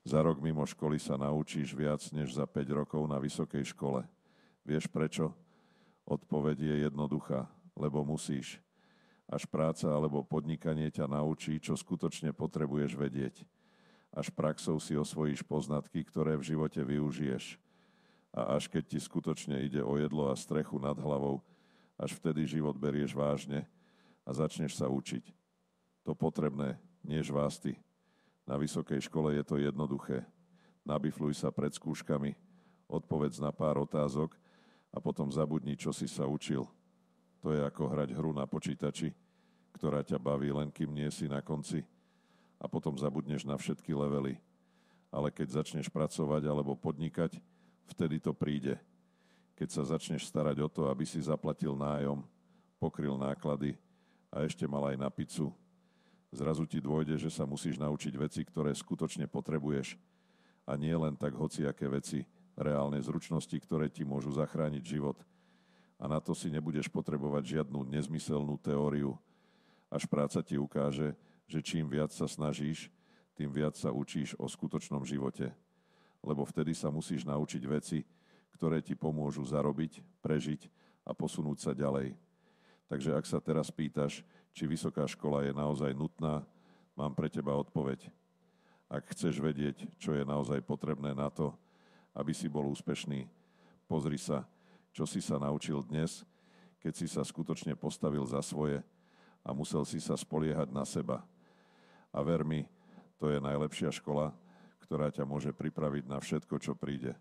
Za rok mimo školy sa naučíš viac než za 5 rokov na vysokej škole. Vieš prečo? Odpoveď je jednoduchá, lebo musíš. Až práca alebo podnikanie ťa naučí, čo skutočne potrebuješ vedieť. Až praxou si osvojíš poznatky, ktoré v živote využiješ. A až keď ti skutočne ide o jedlo a strechu nad hlavou, až vtedy život berieš vážne a začneš sa učiť. To potrebné, nie žvásty. Na vysokej škole je to jednoduché. Nabifluj sa pred skúškami, odpovedz na pár otázok a potom zabudni, čo si sa učil. To je ako hrať hru na počítači, ktorá ťa baví, len kým nie si na konci a potom zabudneš na všetky levely. Ale keď začneš pracovať alebo podnikať, vtedy to príde. Keď sa začneš starať o to, aby si zaplatil nájom, pokryl náklady a ešte mal aj na pizzu, zrazu ti dôjde, že sa musíš naučiť veci, ktoré skutočne potrebuješ. A nie len tak hociaké veci, reálne zručnosti, ktoré ti môžu zachrániť život. A na to si nebudeš potrebovať žiadnu nezmyselnú teóriu. Až práca ti ukáže, že čím viac sa snažíš, tým viac sa učíš o skutočnom živote. Lebo vtedy sa musíš naučiť veci, ktoré ti pomôžu zarobiť, prežiť a posunúť sa ďalej. Takže ak sa teraz pýtaš, či vysoká škola je naozaj nutná, mám pre teba odpoveď. Ak chceš vedieť, čo je naozaj potrebné na to, aby si bol úspešný, pozri sa, čo si sa naučil dnes, keď si sa skutočne postavil za svoje a musel si sa spoliehať na seba. A ver mi, to je najlepšia škola, ktorá ťa môže pripraviť na všetko, čo príde.